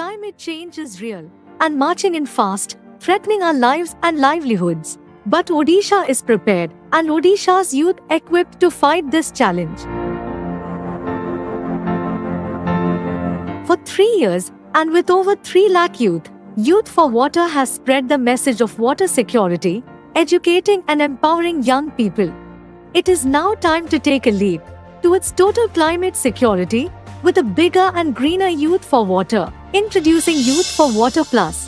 Climate change is real and marching in fast, threatening our lives and livelihoods. But Odisha is prepared, and Odisha's youth equipped to fight this challenge. For 3 years, and with over 3 lakh youth, Youth for Water has spread the message of water security, educating and empowering young people. It is now time to take a leap towards total climate security with a bigger and greener Youth for Water. Introducing Youth for Water Plus.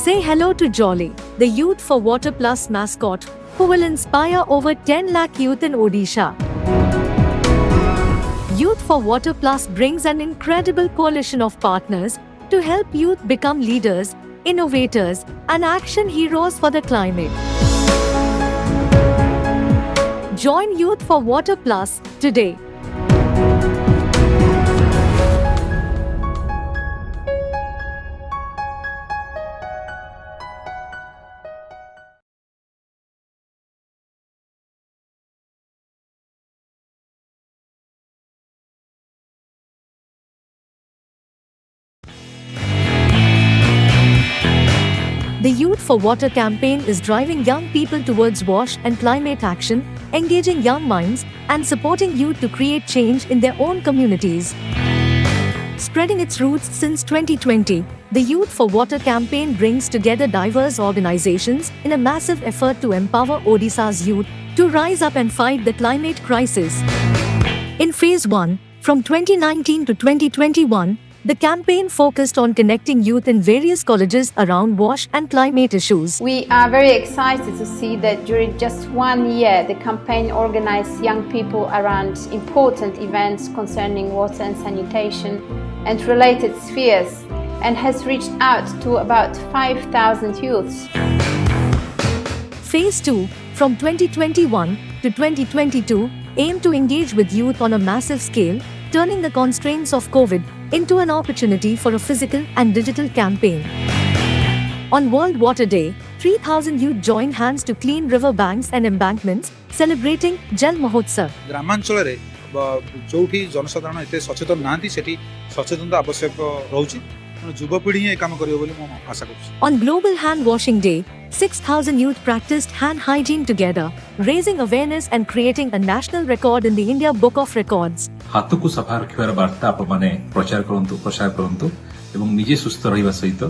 Say hello to Jolly, the Youth for Water Plus mascot, who will inspire over 10 lakh youth in Odisha. Youth for Water Plus brings an incredible coalition of partners to help youth become leaders, innovators, and action heroes for the climate. Join Youth for Water Plus today. The Youth for Water campaign is driving young people towards wash and climate action, engaging young minds, and supporting youth to create change in their own communities. Spreading its roots since 2020, the Youth for Water campaign brings together diverse organizations in a massive effort to empower Odisha's youth to rise up and fight the climate crisis. In Phase 1, from 2019 to 2021, the campaign focused on connecting youth in various colleges around wash and climate issues. We are very excited to see that during just 1 year, the campaign organized young people around important events concerning water and sanitation and related spheres, and has reached out to about 5,000 youths. Phase 2, from 2021 to 2022, aimed to engage with youth on a massive scale, turning the constraints of COVID into an opportunity for a physical and digital campaign. On World Water Day, 3,000 youth joined hands to clean river banks and embankments, celebrating Jal Mahotsav. ग्रामांचल जोठी जनसाधारण एते सचेतन नांती सेठी सचेतनता आवश्यक रहउची युवपीढ़ी ही काम करियो बोली म आशा करछि. On Global Hand Washing Day, 6,000 youth practiced hand hygiene together, raising awareness and creating a national record in the India Book of Records. हाथ को सफा रखिबार वार्ता आप माने प्रचार करंतु एवं निजे सुस्थ रहिबा सहित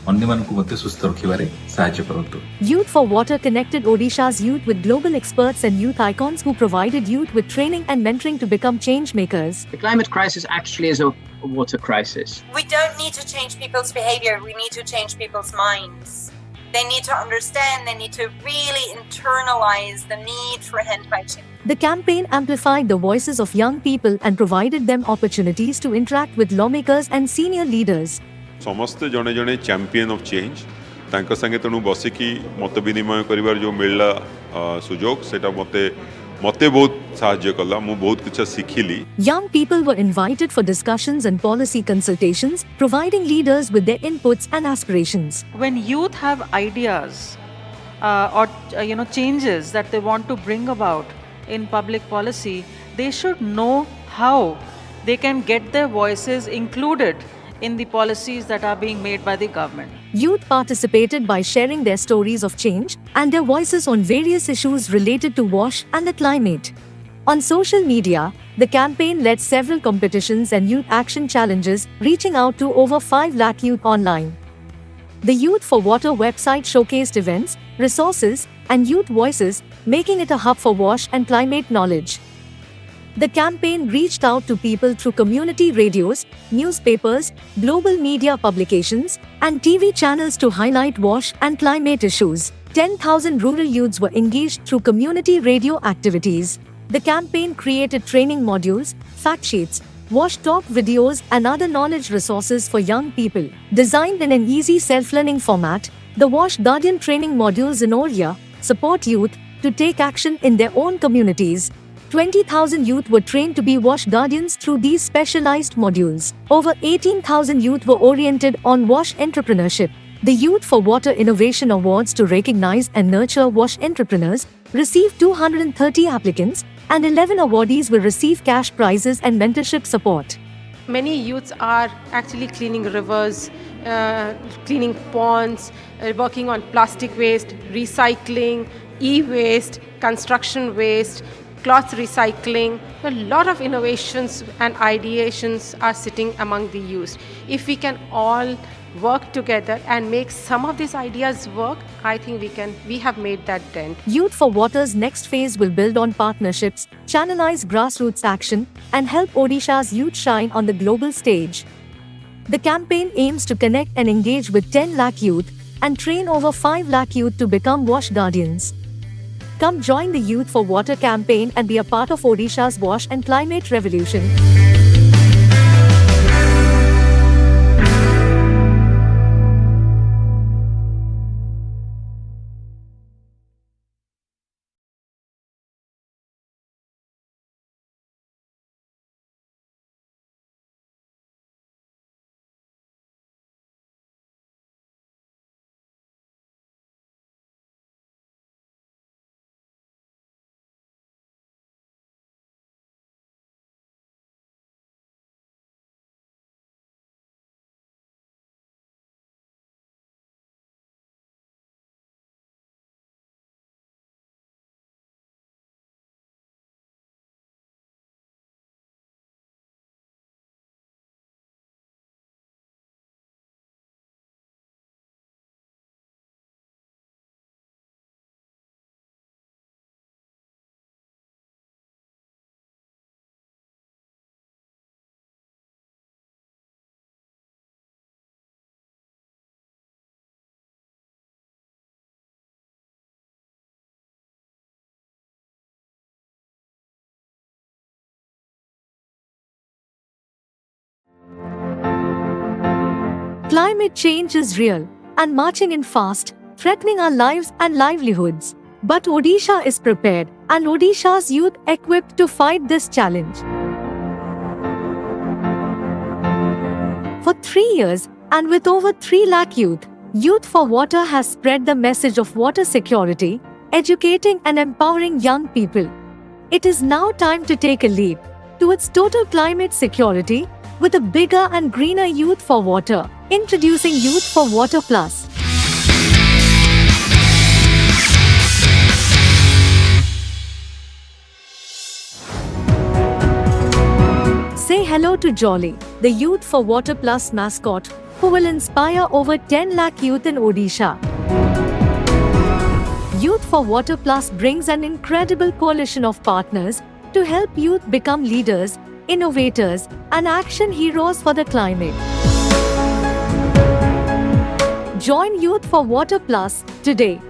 अन्य मानकु मते सुस्थ रखिबारे सहायता करंतु. Youth for Water connected Odisha's youth with global experts and youth icons who provided youth with training and mentoring to become change makers. The climate crisis actually is a water crisis. We don't need to change people's behavior, we need to change people's minds. They need to understand, they need to really internalize the need for hand hygiene. The campaign amplified the voices of young people and provided them opportunities to interact with lawmakers and senior leaders. समस्ते जड़े जड़े champion of change तांका संगे तेणु बसिकी मत विनिमय करिवार जो मिलला सुजोग सेटा मते बहुत साहाय्य कला मु बहुत किछ सिखिली. Young people were invited for discussions and policy consultations, providing leaders with their inputs and aspirations. When youth have ideas or changes that they want to bring about in public policy, they should know how they can get their voices included in the policies that are being made by the government. Youth participated by sharing their stories of change and their voices on various issues related to wash and the climate. On social media, the campaign led several competitions and youth action challenges, reaching out to over 5 lakh youth online. The Youth for Water website showcased events, resources, and youth voices, making it a hub for wash and climate knowledge. The campaign reached out to people through community radios, newspapers, global media publications, and TV channels to highlight wash and climate issues. 10,000 rural youths were engaged through community radio activities. The campaign created training modules, fact sheets, wash talk videos, and other knowledge resources for young people. Designed in an easy self-learning format, the Wash Guardian training modules in Oria support youth to take action in their own communities. 20,000 youth were trained to be wash guardians through these specialized modules. Over 18,000 youth were oriented on wash entrepreneurship. The Youth for Water Innovation Awards to recognize and nurture wash entrepreneurs received 230 applicants, and 11 awardees will receive cash prizes and mentorship support. Many youths are actually cleaning rivers, cleaning ponds, working on plastic waste, recycling, e-waste, construction waste, cloth recycling. A lot of innovations and ideations are sitting among the youth. If we can all work together and make some of these ideas work, I think we have made that dent. Youth for Water's next phase will build on partnerships, channelize grassroots action, and help Odisha's youth shine on the global stage. The campaign aims to connect and engage with 10 lakh youth and train over 5 lakh youth to become wash guardians. Come join the Youth for Water campaign and be a part of Odisha's wash and climate revolution. Climate change is real and marching in fast, threatening our lives and livelihoods. But Odisha is prepared, and Odisha's youth equipped to fight this challenge. For 3 years, and with over 3 lakh youth, Youth for Water has spread the message of water security, educating and empowering young people. It is now time to take a leap towards total climate security with a bigger and greener Youth for Water. Introducing Youth for Water Plus. Say hello to Jolly, the Youth for Water Plus mascot, who will inspire over 10 lakh youth in Odisha. Youth for Water Plus brings an incredible coalition of partners to help youth become leaders, innovators, and action heroes for the climate. Join Youth for Water Plus today.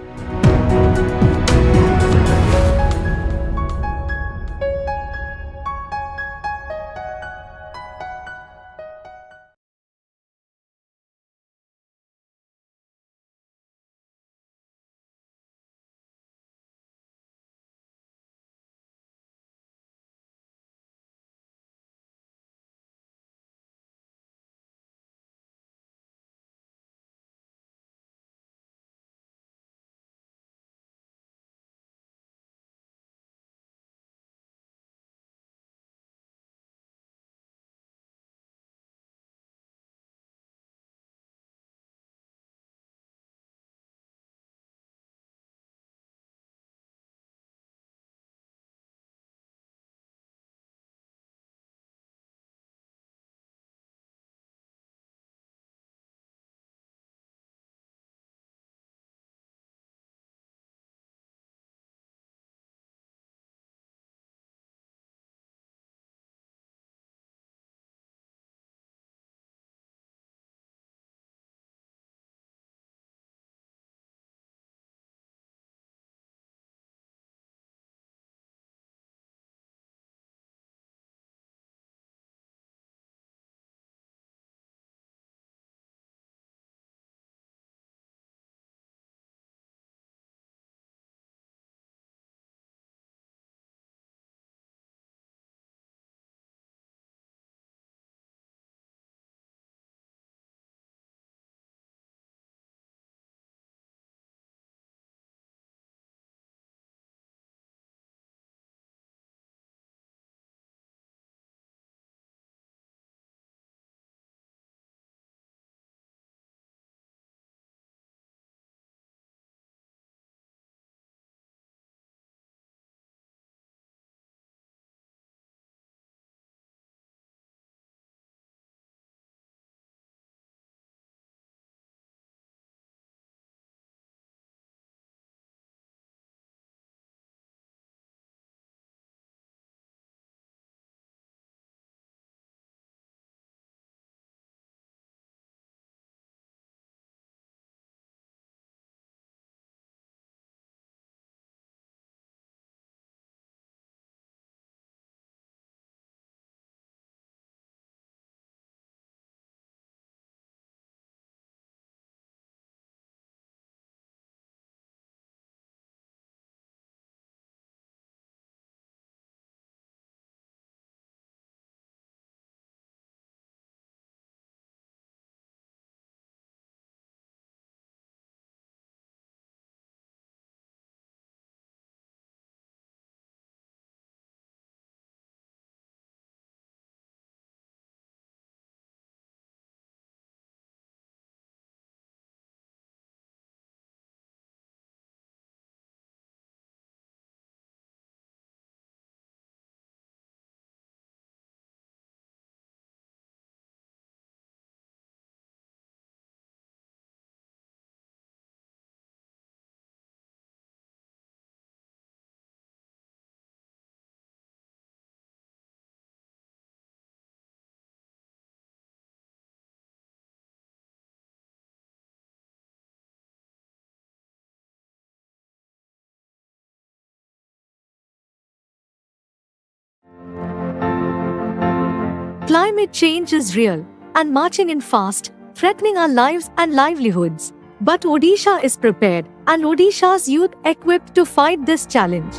Climate change is real and marching in fast, threatening our lives and livelihoods. But Odisha is prepared, and Odisha's youth equipped to fight this challenge.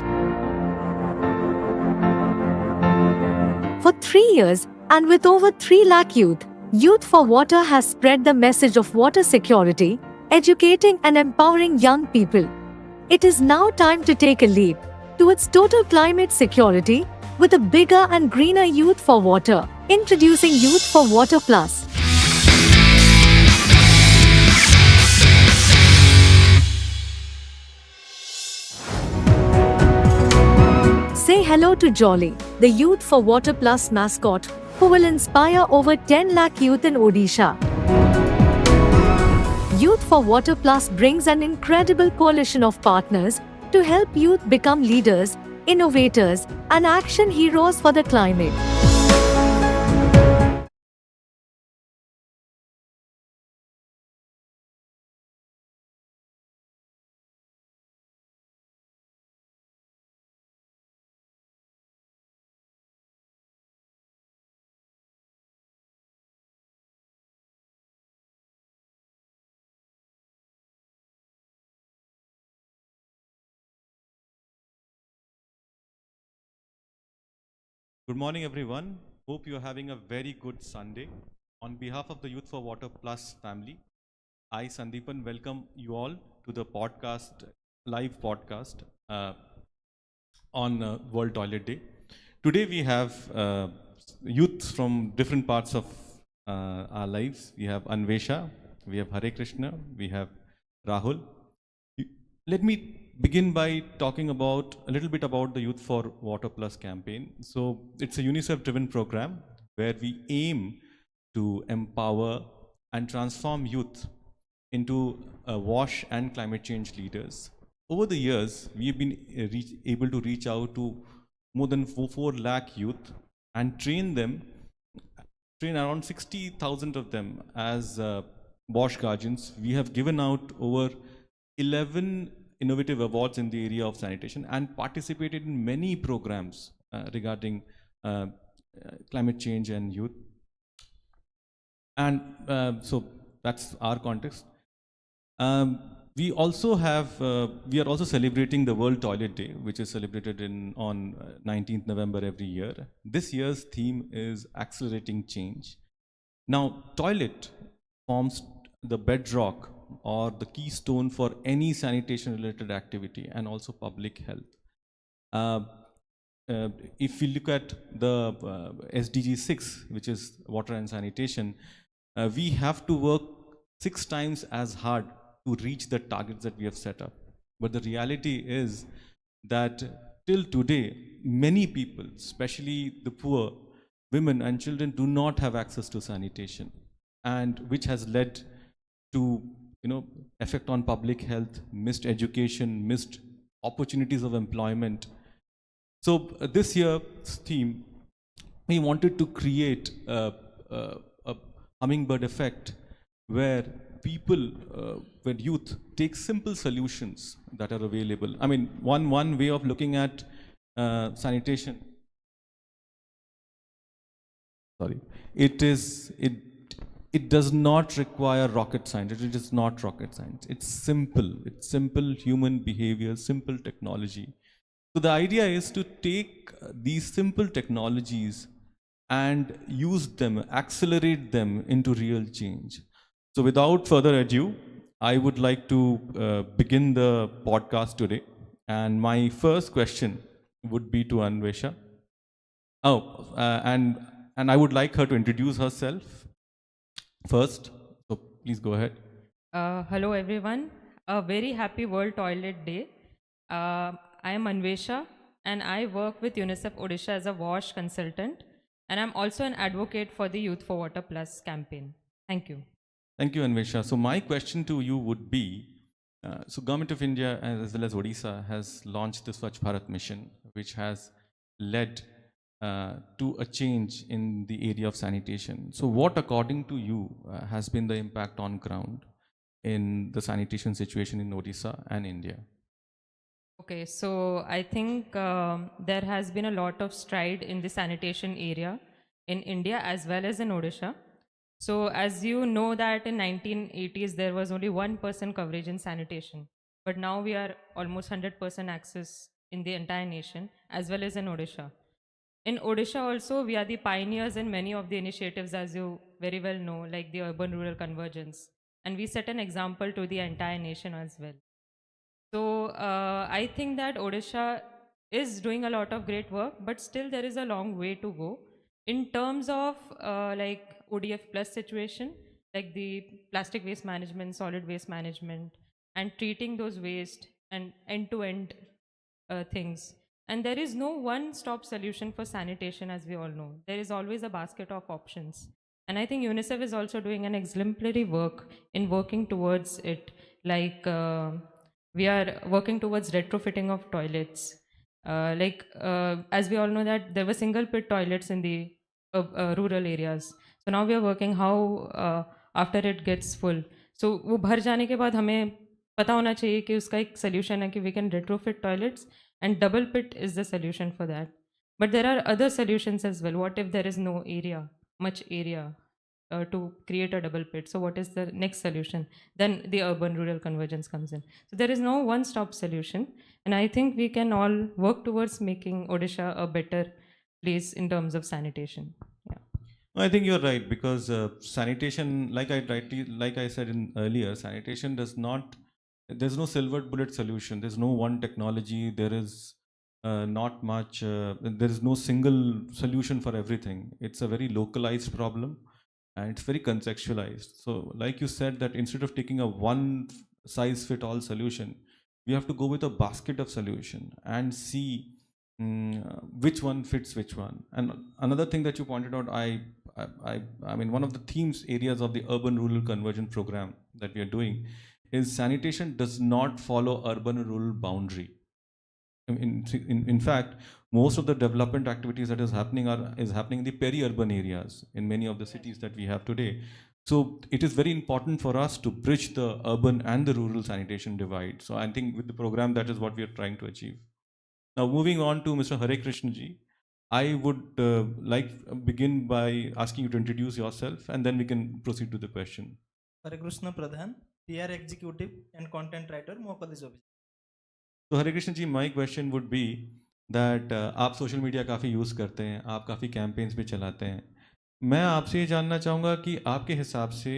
For 3 years, and with over 3 lakh youth, Youth for Water has spread the message of water security, educating and empowering young people. It is now time to take a leap towards total climate security with a bigger and greener Youth for Water. Introducing Youth for Water Plus. Say hello to Jolly, the Youth for Water Plus mascot, who will inspire over 10 lakh youth in Odisha. Youth for Water Plus brings an incredible coalition of partners to help youth become leaders, innovators, and action heroes for the climate. Good morning, everyone. Hope you're having a very good Sunday. On behalf of the Youth for Water Plus family, I, Sandeepan, welcome you all to the live podcast on World Toilet Day. Today we have youth from different parts of our lives. We have Anvesha, we have Hare Krishna, we have Rahul. Let me begin by talking about a little bit about the Youth for Water Plus campaign. So it's a UNICEF-driven program where we aim to empower and transform youth into wash and climate change leaders. Over the years, we've been able to reach out to more than 4 lakh youth and train around 60,000 of them as wash guardians. We have given out over 11 innovative awards in the area of sanitation and participated in many programs regarding climate change and youth. And so that's our context. We are also celebrating the World Toilet Day, which is celebrated on 19th November every year. This year's theme is accelerating change. Now, toilet forms the bedrock or the keystone for any sanitation related activity and also public health. If we look at the SDG 6, which is water and sanitation, we have to work 6 times as hard to reach the targets that we have set up. But the reality is that till today, many people, especially the poor, women and children, do not have access to sanitation, and which has led to effect on public health, missed education, missed opportunities of employment. So this year's theme, we wanted to create a hummingbird effect where people, when youth take simple solutions that are available. I mean, one way of looking at sanitation, it does not require rocket science. It is not rocket science. It's simple human behavior, simple technology. So the idea is to take these simple technologies and use them, accelerate them into real change. So without further ado, I would like to begin the podcast today. And my first question would be to Anvesha. And I would like her to introduce herself first, so please go ahead. Hello everyone, a very happy World Toilet Day. I am Anvesha and I work with UNICEF Odisha as a WASH consultant, and I'm also an advocate for the Youth for Water Plus campaign. Thank you. Thank you, Anvesha. So my question to you would be, so Government of India as well as Odisha has launched the Swachh Bharat mission, which has led to a change in the area of sanitation. So what, according to you, has been the impact on ground in the sanitation situation in Odisha and India? Okay, so I think there has been a lot of stride in the sanitation area in India as well as in Odisha. So as you know that in 1980s there was only 1% coverage in sanitation, but now we are almost 100% access in the entire nation as well as in Odisha. In Odisha also, we are the pioneers in many of the initiatives, as you very well know, like the urban-rural convergence. And we set an example to the entire nation as well. So I think that Odisha is doing a lot of great work, but still there is a long way to go. In terms of like ODF plus situation, like the plastic waste management, solid waste management, and treating those waste and end-to-end things. And there is no one-stop solution for sanitation, as we all know. There is always a basket of options. And I think UNICEF is also doing an exemplary work in working towards it. Like we are working towards retrofitting of toilets. As we all know that there were single pit toilets in the rural areas. So now we are working how after it gets full. So वो भर जाने के बाद हमें पता होना चाहिए कि उसका एक solution है कि we can retrofit toilets. And double pit is the solution for that. But there are other solutions as well. What if there is no area, much area to create a double pit? So what is the next solution? Then the urban-rural convergence comes in. So there is no one-stop solution. And I think we can all work towards making Odisha a better place in terms of sanitation. Yeah. I think you're right, because sanitation, like I said earlier, sanitation does not. There's no silver bullet solution. There's no one technology. There is not much. There is no single solution for everything. It's a very localized problem, and it's very contextualized. So, like you said, that instead of taking a one-size-fit-all solution, we have to go with a basket of solution and see which one fits which one. And another thing that you pointed out, I mean, one of the themes areas of the urban-rural convergence program that we are doing is sanitation does not follow urban-rural boundary. In fact, most of the development activities that is happening in the peri-urban areas in many of the cities that we have today. So it is very important for us to bridge the urban and the rural sanitation divide. So I think with the program, that is what we are trying to achieve. Now, moving on to Mr. Hare Krishna ji, I would begin by asking you to introduce yourself, and then we can proceed to the question. Hare Krishna Pradhan, PR Executive and Content Writer, Mo Police Officer. So Hare Krishna ji, my question would be that आप social media काफ़ी use करते हैं, आप काफ़ी campaigns भी चलाते हैं. मैं आपसे ये जानना चाहूँगा कि आपके हिसाब से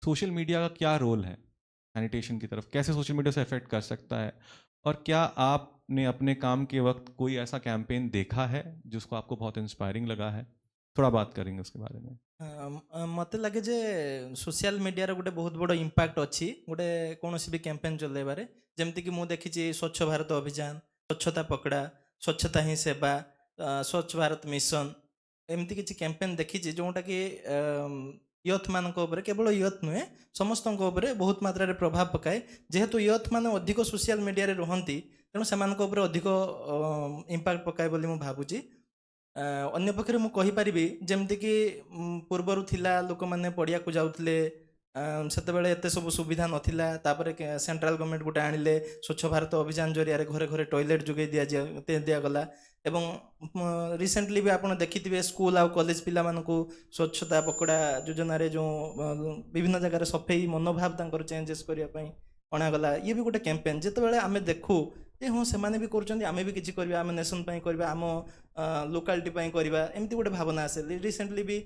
सोशल मीडिया का क्या रोल है सैनिटेशन की तरफ, कैसे सोशल मीडिया से अफेक्ट कर सकता है, और क्या आपने अपने काम के वक्त कोई ऐसा कैंपेन देखा है जिसको आपको बहुत इंस्पायरिंग लगा है? थोड़ा बात करेंगे उसके बारे में. मत लगे जे सोशल मीडिया गोटे बहुत बड़ इंपैक्ट अच्छी गोटे कौन भी कैंपेन चलैबारे, जमती कि मुझे देखी स्वच्छ भारत अभियान, स्वच्छता पकड़ा, स्वच्छता ही सेवा, स्वच्छ भारत मिशन, एमती किसी कैंपेन देखी जोटा कि यूथ मान केवल यूथ नुहे समस्त बहुत मात्रा प्रभाव पकाए. जेहेतु यूथ मान अधिक सोशल मीडिया रुहति तेणु से अधिक इंपैक्ट पकाए बोली मु भावुची. अन्य पक्षरे मु कहिपारिबी जेमती कि पूर्वर थिला लोक माने पड़िया को जाउतले सेतेबेले एते सब सुविधा नथिला. तापरे सेंट्रल गवर्नमेंट गोटे आनिले स्वच्छ भारत अभियान जरिया घरे घरे टॉयलेट जोगे दिया गला. एवं रिसेंटली भी आपन देखिथिबे स्कूल आ कॉलेज पिला मानकु स्वच्छता पकड़ा योजना रे जो विभिन्न जगह रे सफाई मनोभाव तांकर चेंजेस करिया पई अणागला. ये भी गोटे कैंपेन जेतेबेले आमे देखू जे हाँ से भी कर आमे भी किसी करवा, आम नेशन करवा, आम लोकालिटी करवा, एमती गोटे भावना आसे. रिसेंटली भी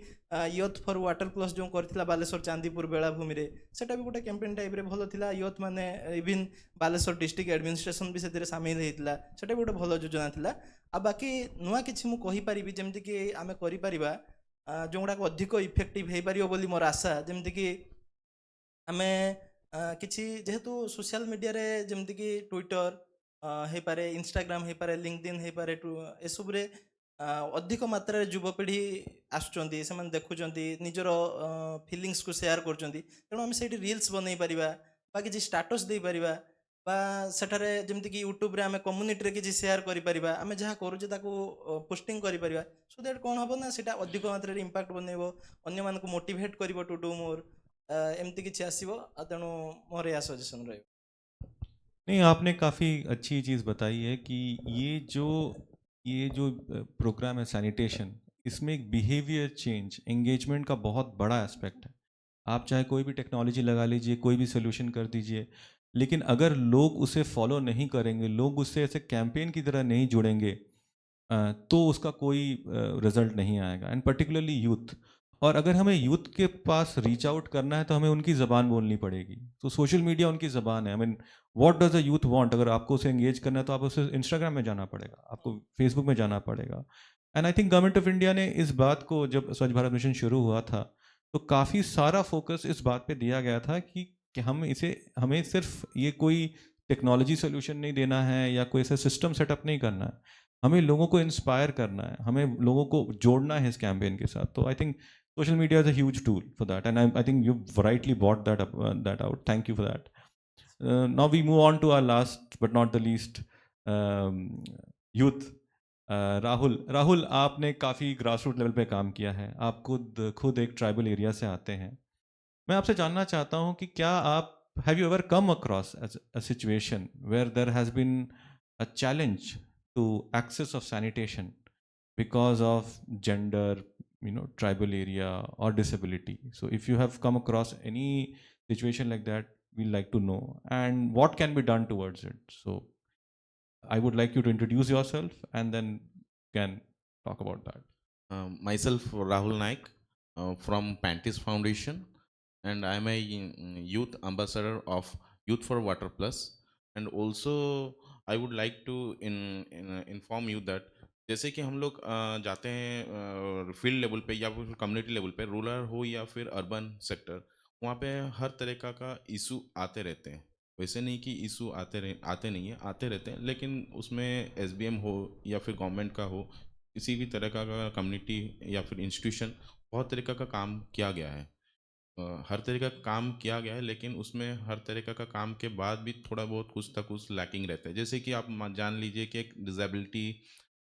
यूथ फॉर वाटर प्लस जो करथिला बालेश्वर चांदीपुर बेलाभूमि रे, सेटा भी गोटे कैंपेन टाइप रे भलो थिला. यूथ माने इवन बालेश्वर डिस्ट्रिक्ट एडमिनिस्ट्रेशन भी सेतिरे शामिल हेतिला, सेटा भी गोटे भलो योजना थिला. आ बाकी नुआ किछि मु कहि परिबी जेमति कि आमे करि परिबा जोंडा को अधिक इफेक्टिव हे परियो बोली मोर आशा. जेमति कि आमे किछि जेहेतु सोशल मीडिया रे जेमति कि ट्विटर हे पारे, इंस्टाग्राम हे पारे, लिंक्डइन हे पारे, एसबू रे अधिक मात्रा युवपीढ़ी आसुचंती, से देखुचंती, निजर फीलिंग्स को शेयर करचंती. तेणु आम से रील्स बनई पारिबा बा किछि स्टेटस दे पारिबा बा सेठारे जेमति कि यूट्यूब रे आमे कम्युनिटी रे किछि शेयर करि पारिबा, आमे जहा करूचे ताको पोस्टिंग करि पारिबा. सो दैट कोन हबो ना सेटा अधिक मात्रा रे इंपैक्ट बनेबो, अन्य मानको मोटिवेट करिवो टू डू मोर, एमति किछि आसीबो. तेणु मोर या सजेशन रहइबो. नहीं, आपने काफ़ी अच्छी चीज़ बताई है कि ये जो प्रोग्राम है सैनिटेशन, इसमें एक बिहेवियर चेंज, एंगेजमेंट का बहुत बड़ा एस्पेक्ट है। आप चाहे कोई भी टेक्नोलॉजी लगा लीजिए, कोई भी सोल्यूशन कर दीजिए, लेकिन अगर लोग उसे फॉलो नहीं करेंगे, लोग उससे ऐसे कैंपेन की तरह नहीं जुड़ेंगे, तो उसका कोई रिजल्ट नहीं आएगा, एंड पर्टिकुलरली यूथ। और अगर हमें यूथ के पास रीच आउट करना है तो हमें उनकी ज़बान बोलनी पड़ेगी। तो सोशल मीडिया उनकी ज़बान है। I mean, what does the youth want? अगर आपको उसे एंगेज करना है तो आप उसे इंस्टाग्राम में जाना पड़ेगा, आपको फेसबुक में जाना पड़ेगा। And I think government of India ने इस बात को, जब स्वच्छ भारत मिशन शुरू हुआ था, तो काफ़ी सारा फोकस इस बात पे दिया गया था कि हमें सिर्फ ये कोई टेक्नोलॉजी सोल्यूशन नहीं देना है या कोई ऐसा सिस्टम सेटअप नहीं करना है, हमें लोगों को इंस्पायर करना है, हमें लोगों को जोड़ना है इस कैंपेन के साथ। तो I think social media is a huge tool for that, and I think you've rightly brought that out. Thank you for that. Now we move on to our last but not the least, youth. Rahul, आपने काफ़ी grass root level पे काम किया है, आप खुद एक tribal area से आते हैं। मैं आपसे जानना चाहता हूँ कि क्या आप have you ever come across a situation where there has been a challenge to access of sanitation because of gender, tribal area or disability? So if you have come across any situation like that, we'd like to know, and what can be done towards it. So I would like you to introduce yourself and then can talk about that. Myself Rahul Naik from Pantis Foundation, and I am a youth ambassador of Youth for Water Plus. And also I would like to inform you that जैसे कि हम लोग जाते हैं field level पे या फिर community level पे, रूरल हो या फिर अर्बन सेक्टर, वहाँ पे हर तरह का इशू आते रहते हैं। वैसे नहीं कि इशू आते नहीं है, आते रहते हैं, लेकिन उसमें एसबीएम हो या फिर गवर्नमेंट का हो, किसी भी तरह का कम्युनिटी या फिर इंस्टीट्यूशन, बहुत तरीक़ा का काम किया गया है। हर तरीक़ा का काम किया गया है, लेकिन उसमें हर तरीक़ा का काम के बाद भी थोड़ा बहुत कुछ तक कुछ लैकिंग रहता है। जैसे कि आप जान लीजिए कि एक डिसेबिलिटी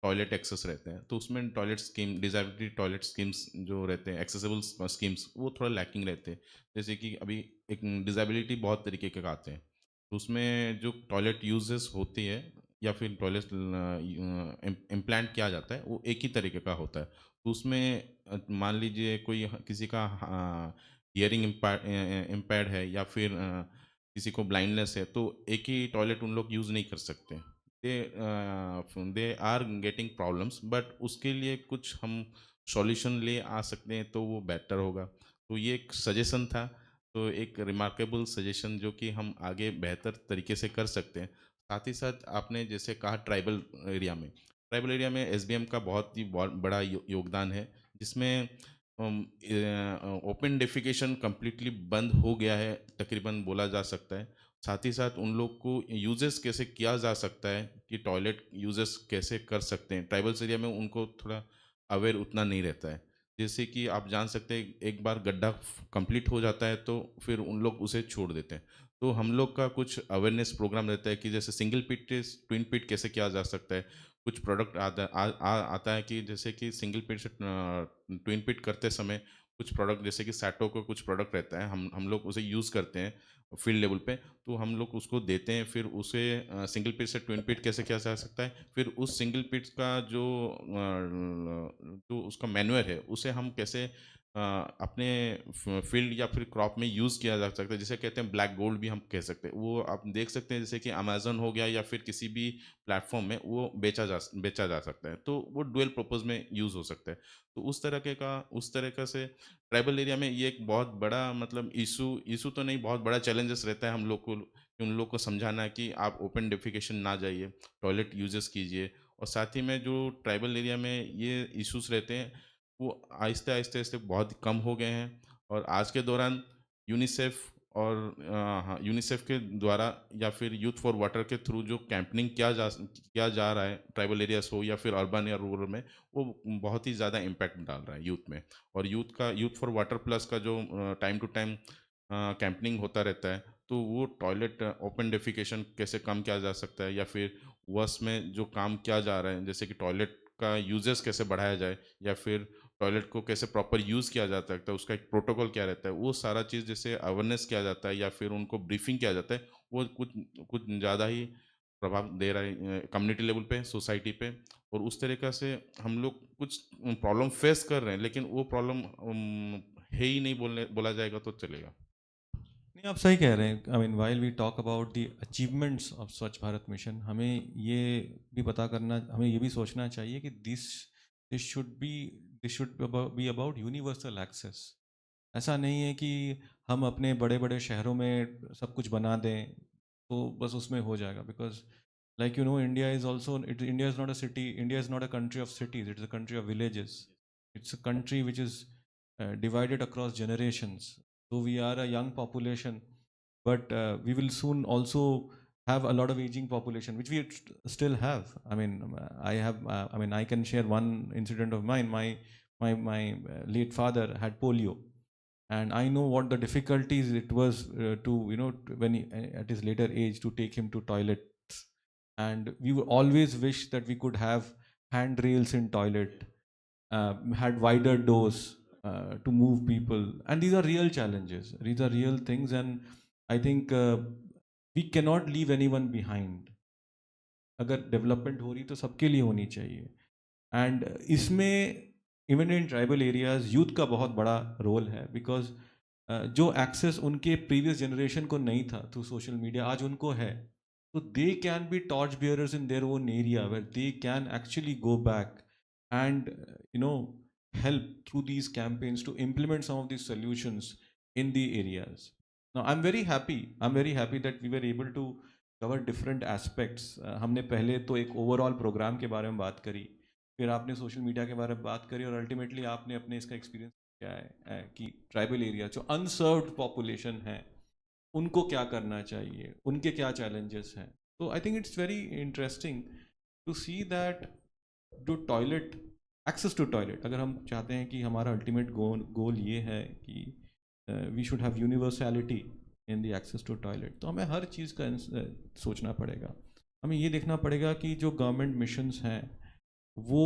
टॉयलेट एक्सेस रहते हैं, तो उसमें toilet scheme, disability toilet schemes जो रहते हैं, एक्सेसिबल स्कीम्स, वो थोड़ा लैकिंग रहते हैं। जैसे कि अभी एक डिसेबिलिटी बहुत तरीके के आते हैं, तो उसमें जो टॉयलेट यूजेस होती है या फिर टॉयलेट इम्प्लांट किया जाता है, वो एक ही तरीके का होता है। तो उसमें मान लीजिए कोई किसी का हियरिंग इम्पेयर्ड है या फिर किसी को ब्लाइंडनेस है, तो एक ही टॉयलेट उन लोग यूज़ नहीं कर सकते। They are getting problems, but उसके लिए कुछ हम सॉल्यूशन ले आ सकते हैं तो वो बेटर होगा। तो ये एक सजेशन था, तो एक रिमार्केबल सजेशन जो कि हम आगे बेहतर तरीके से कर सकते हैं। साथ ही साथ आपने जैसे कहा ट्राइबल एरिया में एसबीएम का बहुत ही बड़ा योगदान है, जिसमें ओपन डेफिकेशन कम्प्लीटली बंद हो गया है तकरीबन, बोला जा सकता है। साथ ही साथ उन लोग को यूजेस कैसे किया जा सकता है कि टॉयलेट यूजेस कैसे कर सकते हैं, ट्राइबल्स एरिया में उनको थोड़ा अवेयर उतना नहीं रहता है। जैसे कि आप जान सकते हैं, एक बार गड्ढा कंप्लीट हो जाता है तो फिर उन लोग उसे छोड़ देते हैं। तो हम लोग का कुछ अवेयरनेस प्रोग्राम रहता है कि जैसे सिंगल पिट ट्विन पिट कैसे किया जा सकता है। कुछ प्रोडक्ट आता है कि जैसे कि सिंगल पिट से ट्विन पिट करते समय कुछ प्रोडक्ट, जैसे कि सैटो का कुछ प्रोडक्ट रहता है, हम लोग उसे यूज़ करते हैं फील्ड लेवल पे, तो हम लोग उसको देते हैं। फिर उसे सिंगल पिट से ट्विन पिट कैसे किया जा सकता है, फिर उस सिंगल पिट का जो उसका मैन्युअल है, उसे हम कैसे अपने फील्ड या फिर क्रॉप में यूज़ किया जा सकता है, जिसे कहते हैं ब्लैक गोल्ड भी हम कह सकते हैं। वो आप देख सकते हैं, जैसे कि अमेजन हो गया या फिर किसी भी प्लेटफॉर्म में वो बेचा जा सकता है, तो वो डुअल पर्पज़ में यूज़ हो सकता है। तो उस तरह से ट्राइबल एरिया में ये एक बहुत बड़ा मतलब इशू तो नहीं, बहुत बड़ा चैलेंजेस रहता है हम लोग को, कि उन लोग को समझाना कि आप ओपन डेफिकेशन ना जाइए, टॉयलेट यूजेस कीजिए। और साथ ही में जो ट्राइबल एरिया में ये इश्यूज रहते हैं, वो आहिस्ते आहिस्ते बहुत कम हो गए हैं। और आज के दौरान यूनिसेफ यूनिसेफ के द्वारा या फिर यूथ फॉर वाटर के थ्रू जो कैंपनिंग किया जा रहा है, ट्राइबल एरियाज हो या फिर अर्बन या रूरल में, वो बहुत ही ज़्यादा इम्पैक्ट डाल रहा है यूथ में। और यूथ फॉर वाटर प्लस का जो टाइम टू टाइम कैंपनिंग होता रहता है, तो वो टॉयलेट ओपन डेफिकेशन कैसे कम किया जा सकता है, या फिर वर्स में जो काम किया जा रहा है, जैसे कि टॉयलेट का यूजेस कैसे बढ़ाया जाए, या फिर टॉयलेट को कैसे प्रॉपर यूज़ किया जा सकता है, उसका एक प्रोटोकॉल क्या रहता है, वो सारा चीज़ जैसे अवेयरनेस किया जाता है या फिर उनको ब्रीफिंग किया जाता है, वो कुछ ज़्यादा ही प्रभाव दे रहा है कम्युनिटी लेवल पे, सोसाइटी पे, और उस तरीक़ा से हम लोग कुछ प्रॉब्लम फेस कर रहे हैं, लेकिन वो प्रॉब्लम है ही नहीं बोला जाएगा तो चलेगा। नहीं, आप सही कह रहे हैं। I mean while we talk about the achievements of Swachh Bharat mission, हमें ये भी पता करना, हमें ये भी सोचना चाहिए कि this should be about universal access. ऐसा नहीं है कि हम अपने बड़े बड़े शहरों में सब कुछ बना दें तो बस उसमें हो जाएगा, because like you know, India is not a city, India is not a country of cities, it's a country of villages. It's a country which is divided across generations. So we are a young population, but we will soon also have a lot of aging population, which we still have. I mean, I can share one incident of mine. My late father had polio, and I know what the difficulties it was to, you know, when he, at his later age, to take him to toilet. And we would always wish that we could have handrails in toilet, had wider doors to move people. And these are real challenges. These are real things. And I think we cannot leave anyone behind. अगर development हो रही तो सबके लिए होनी चाहिए. And इसमें even in tribal areas youth का बहुत बड़ा रोल है, बिकॉज जो एक्सेस उनके प्रीवियस जनरेशन को नहीं था थ्रू सोशल मीडिया, आज उनको है. So they can be torch bearers in their own area, where they can actually go back and help through these campaigns to implement some of these solutions in the areas. Now I'm very happy that we were able to cover different aspects. हमने पहले तो एक overall programme के बारे में बात करी, फिर आपने सोशल मीडिया के बारे में बात करी, और अल्टीमेटली आपने अपने इसका एक्सपीरियंस क्या है कि ट्राइबल एरिया जो अनसर्व्ड पॉपुलेशन है उनको क्या करना चाहिए, उनके क्या चैलेंजेस हैं. तो I think it's very interesting to see that जो टॉयलेट, एक्सेस टू टॉयलेट, अगर हम चाहते हैं कि हमारा अल्टीमेट गोल ये है कि we should have universality in the access to toilet, तो हमें हर चीज़ का सोचना पड़ेगा. हमें ये देखना पड़ेगा कि जो गवर्नमेंट मिशंस हैं वो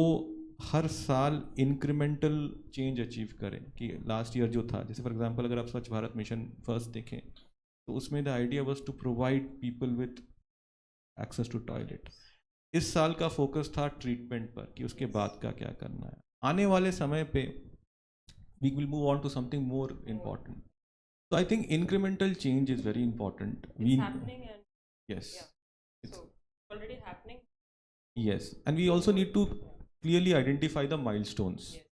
हर साल इंक्रीमेंटल चेंज अचीव करें. कि लास्ट ईयर जो था, जैसे फॉर एग्जांपल अगर आप स्वच्छ भारत मिशन फर्स्ट देखें तो उसमें the idea was to provide people with access to toilet. इस साल का फोकस था ट्रीटमेंट पर कि उसके बाद का क्या करना है. आने वाले समय पे we will move on to something more important. So I think incremental change is very important. It's happening, and yes, it's already happening. Yes, and we also need to clearly identify the milestones. Yes.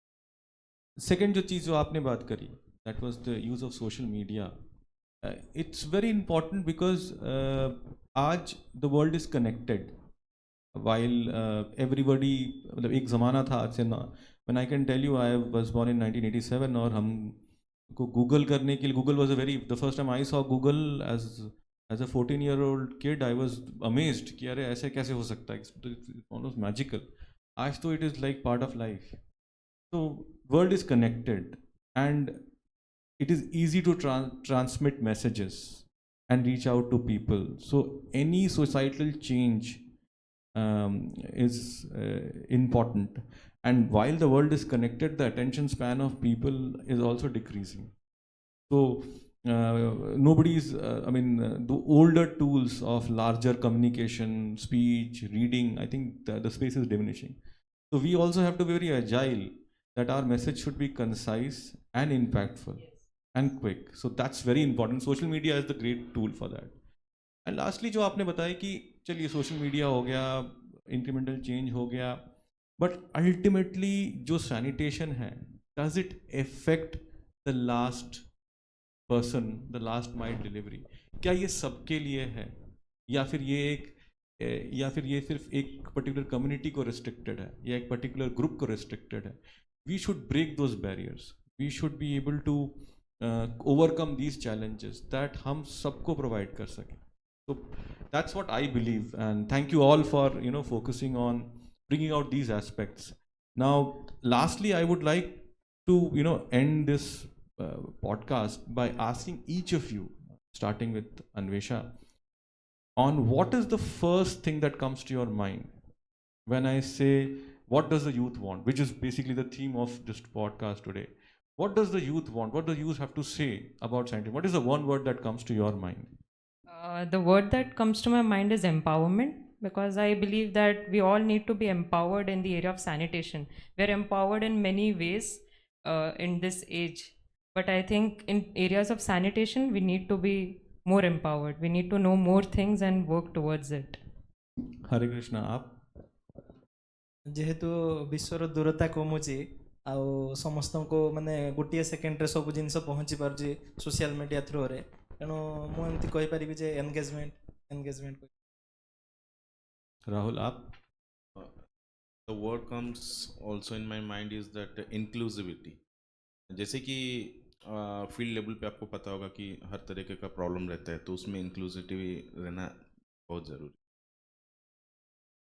Second जो चीज़ जो आपने बात करी, that was the use of social media. It's very important because आज the world is connected. While everybody, मतलब एक ज़माना था आज से ना, when I can tell you I was born in 1987 और हम को गूगल करने के लिए, Google was the first time I saw Google as a 14-year-old kid, I was amazed कि अरे ऐसे कैसे हो सकता है, it's almost magical. आज तो it is like part of life. So world is connected and it is easy to transmit messages and reach out to people. So any societal change is important. And while the world is connected, the attention span of people is also decreasing. So nobody's, the older tools of larger communication, speech, reading, I think the space is diminishing. So we also have to be very agile that our message should be concise and impactful and quick. So that's very important. Social media is the great tool for that. And lastly, जो आपने बताया कि चलिए social media हो गया, incremental change हो गया, but ultimately जो सैनिटेशन है, does it affect the last person, the last mile delivery? क्या ये सबके लिए है, या फिर ये सिर्फ एक पर्टिकुलर कम्युनिटी को रिस्ट्रिक्टेड है, या एक पर्टिकुलर ग्रुप को रिस्ट्रिक्टेड है? We should break those barriers. We should be able to overcome these challenges that हम सबको प्रोवाइड कर सकें. So that's what I believe, and thank you all for focusing on bringing out these aspects. Now, lastly, I would like to end this podcast by asking each of you, starting with Anvesha, on what is the first thing that comes to your mind when I say what does the youth want, which is basically the theme of this podcast today. What does the youth want? What does the youth have to say about science? What is the one word that comes to your mind? The word that comes to my mind is empowerment. because I believe that we all need to be empowered in the area of sanitation. We're empowered in many ways in this age, but I think in areas of sanitation, we need to be more empowered. We need to know more things and work towards it. Hare Krishna, आप जेहेतु विश्वर दूरता कमुची आउ समस्त को माने गोटे second सब जिन पहुँची पार्जी social media through रे तेणु मुझे कहीपरि जे एंगेजमेंट राहुल आप The word comes also in my mind is that inclusivity. जैसे कि फील्ड लेवल पे आपको पता होगा कि हर तरीके का प्रॉब्लम रहता है, तो उसमें इंक्लूसिविटी रहना बहुत जरूरी.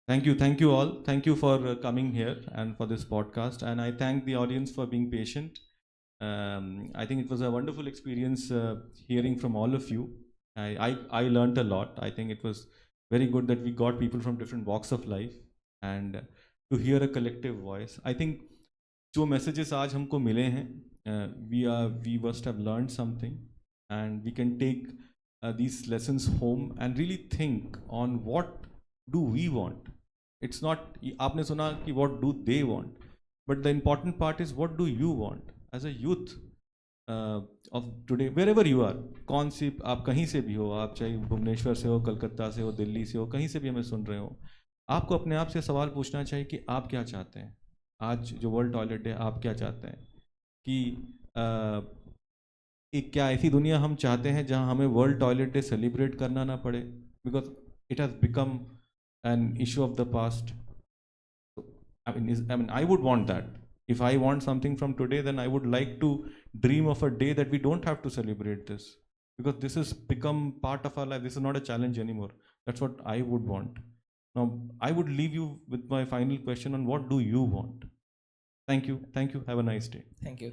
Thank you all. Thank you for coming here and for this podcast. And I thank the audience for being patient. I think it was a wonderful experience hearing from all of you. I learned a lot. I think it was very good that we got people from different walks of life and to hear a collective voice. I think जो messages आज हमको मिले हैं, we must have learned something, and we can take these lessons home and really think on what do we want. It's not आपने सुना कि what do they want, but the important part is what do you want as a youth of today, wherever you are. कौन सी आप कहीं से भी हो, आप चाहे भुवनेश्वर से हो, कलकत्ता से हो, दिल्ली से हो, कहीं से भी हमें सुन रहे हो, आपको अपने आप से सवाल पूछना चाहिए कि आप क्या चाहते हैं. आज जो वर्ल्ड टॉयलेट है, आप क्या चाहते हैं कि एक क्या ऐसी दुनिया हम चाहते हैं जहां हमें वर्ल्ड टॉयलेट डे सेलिब्रेट करना ना पड़े, because it has become an issue of the past. I mean, I would want that. If I want something from today, then I would like to dream of a day that we don't have to celebrate this, because this has become part of our life. This is not a challenge anymore. That's what I would want. Now, I would leave you with my final question on what do you want? Thank you. Thank you. Have a nice day. Thank you.